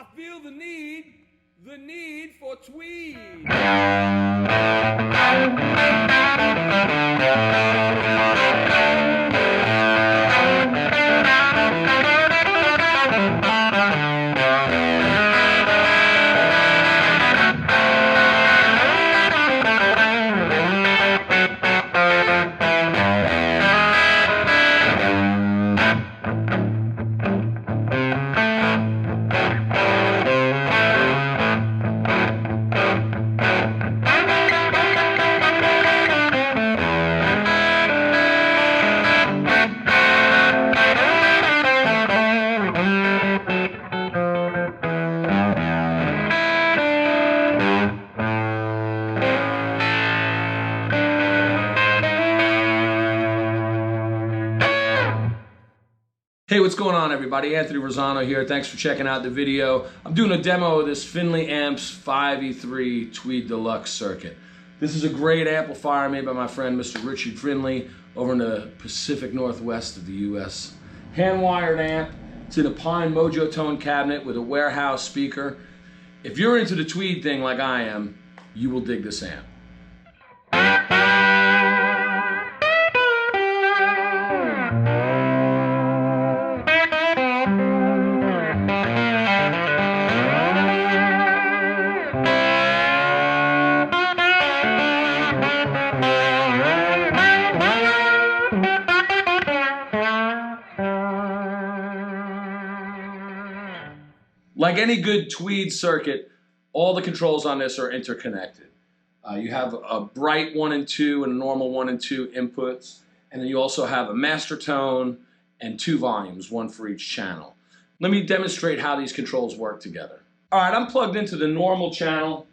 I feel the need for tweed. Hey, what's going on, everybody? Anthony Rosano here. Thanks for checking out the video. I'm doing a demo of this Findley Amps 5E3 Tweed Deluxe circuit. This is a great amplifier made by my friend Mr. Richard Findley over in the Pacific Northwest of the US. Hand-wired amp. It's in a pine mojo tone cabinet with a warehouse speaker. If you're into the tweed thing like I am, you will dig this amp. Like any good tweed circuit, all the controls on this are interconnected. You have a bright 1 and 2 and a normal 1 and 2 inputs, and then you also have a master tone and 2 volumes, 1 for each channel. Let me demonstrate how these controls work together. All right, I'm plugged into the normal channel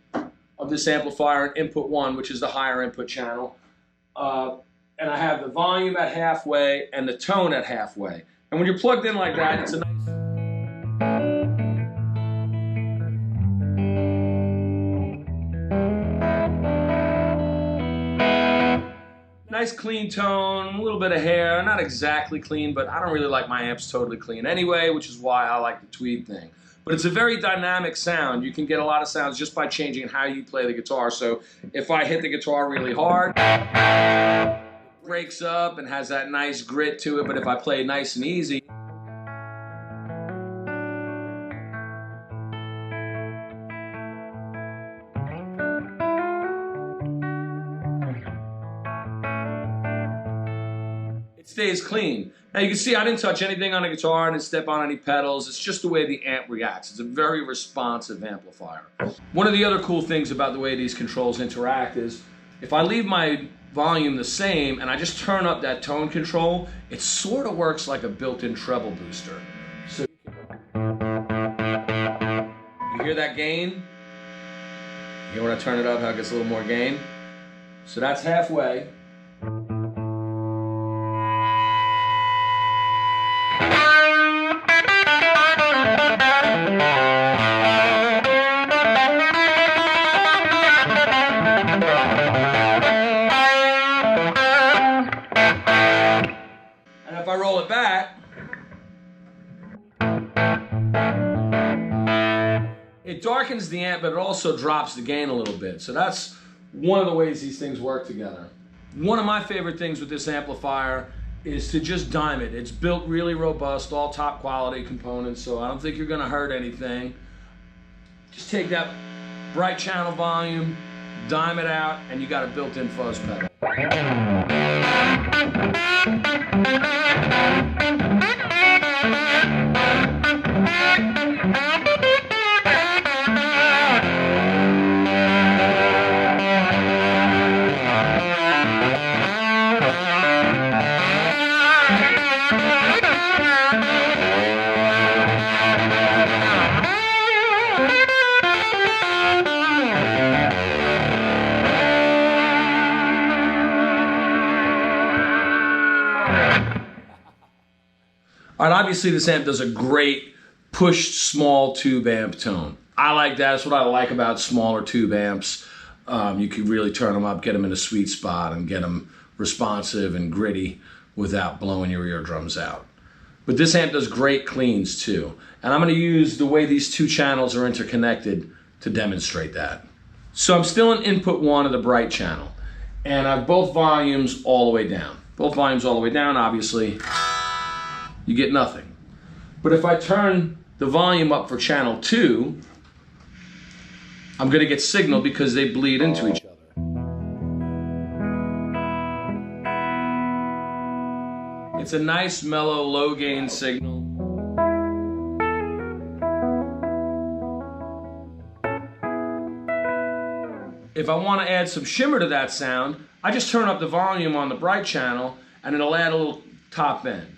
of this amplifier, input 1, which is the higher input channel. And I have the volume at halfway and the tone at halfway. And when you're plugged in like that, it's a nice clean tone, a little bit of hair, not exactly clean, but I don't really like my amps totally clean anyway, which is why I like the tweed thing. But it's a very dynamic sound. You can get a lot of sounds just by changing how you play the guitar. So if I hit the guitar really hard, it breaks up and has that nice grit to it, but if I play nice and easy, stays clean. Now you can see I didn't touch anything on the guitar, I didn't step on any pedals. It's just the way the amp reacts. It's a very responsive amplifier. One of the other cool things about the way these controls interact is if I leave my volume the same and I just turn up that tone control, it sort of works like a built-in treble booster. So you hear that gain? You hear when I turn it up how it gets a little more gain? So that's halfway. If I roll it back, it darkens the amp, but it also drops the gain a little bit. So that's one of the ways these things work together. One of my favorite things with this amplifier is to just dime it. It's built really robust, all top quality components, so I don't think you're going to hurt anything. Just take that bright channel volume, dime it out, and you got a built-in fuzz pedal. All right, obviously this amp does a great pushed small tube amp tone. I like that. That's what I like about smaller tube amps. You can really turn them up, get them in a sweet spot, and get them responsive and gritty without blowing your eardrums out. But this amp does great cleans too. And I'm going to use the way these two channels are interconnected to demonstrate that. So I'm still in input 1 of the bright channel. And I have both volumes all the way down. Both volumes all the way down, obviously, you get nothing. But if I turn the volume up for channel 2, I'm going to get signal because they bleed into each other. It's a nice, mellow, low gain signal. If I want to add some shimmer to that sound, I just turn up the volume on the bright channel and it'll add a little top end.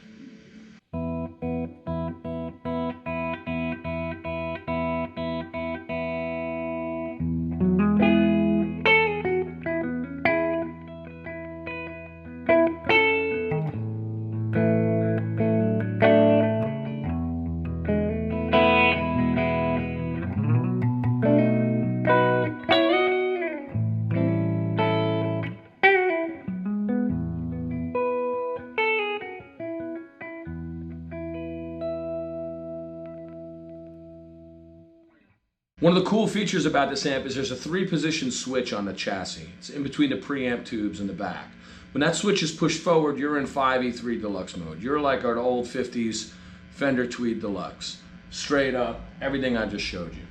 One of the cool features about this amp is there's a 3-position switch on the chassis. It's in between the preamp tubes in the back. When that switch is pushed forward, you're in 5E3 Deluxe mode. You're like our old 50s Fender Tweed Deluxe. Straight up, everything I just showed you.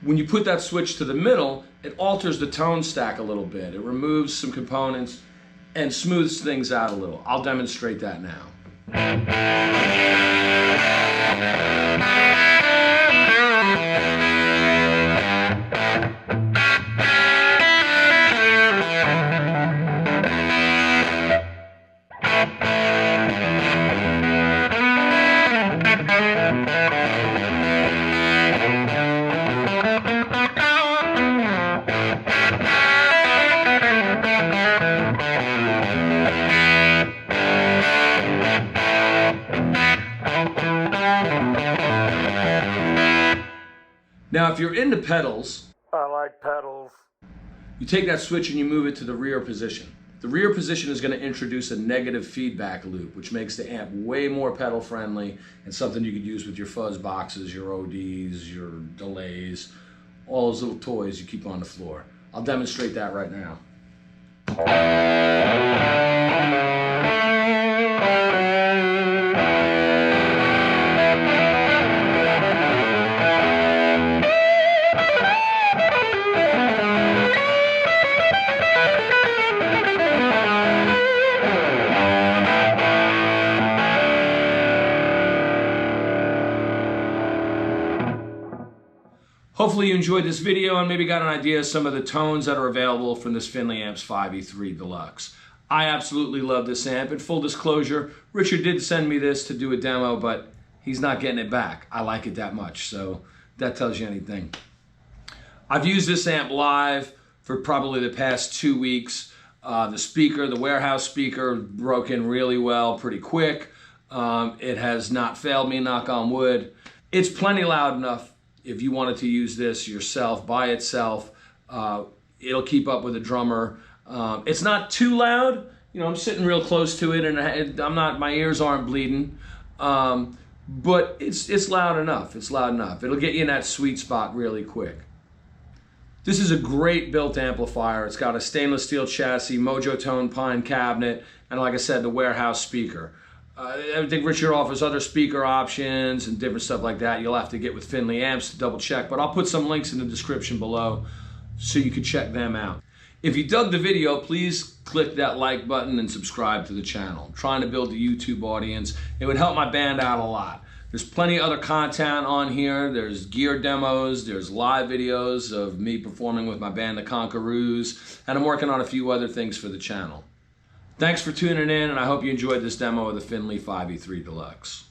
When you put that switch to the middle, it alters the tone stack a little bit. It removes some components and smooths things out a little. I'll demonstrate that now. Now, if you're into pedals, I like pedals. You take that switch and you move it to the rear position. The rear position is going to introduce a negative feedback loop, which makes the amp way more pedal friendly and something you could use with your fuzz boxes, your ODs, your delays, all those little toys you keep on the floor. I'll demonstrate that right now. Hopefully you enjoyed this video and maybe got an idea of some of the tones that are available from this Findley Amps 5E3 Deluxe. I absolutely love this amp. In full disclosure, Richard did send me this to do a demo, but he's not getting it back. I like it that much, so that tells you anything. I've used this amp live for probably the past 2 weeks. The speaker, the warehouse speaker, broke in really well, pretty quick. It has not failed me, knock on wood. It's plenty loud enough. If you wanted to use this yourself, by itself, it'll keep up with a drummer. It's not too loud. You know, I'm sitting real close to it, and I'm not. My ears aren't bleeding. But it's loud enough. It's loud enough. It'll get you in that sweet spot really quick. This is a great built amplifier. It's got a stainless steel chassis, Mojo Tone pine cabinet, and like I said, the warehouse speaker. I think Richard offers other speaker options and different stuff like that. You'll have to get with Findley Amps to double check, but I'll put some links in the description below so you can check them out. If you dug the video, please click that like button and subscribe to the channel. I'm trying to build a YouTube audience. It would help my band out a lot. There's plenty of other content on here. There's gear demos, there's live videos of me performing with my band, the Conquerors, and I'm working on a few other things for the channel. Thanks for tuning in, and I hope you enjoyed this demo of the Findley 5E3 Deluxe.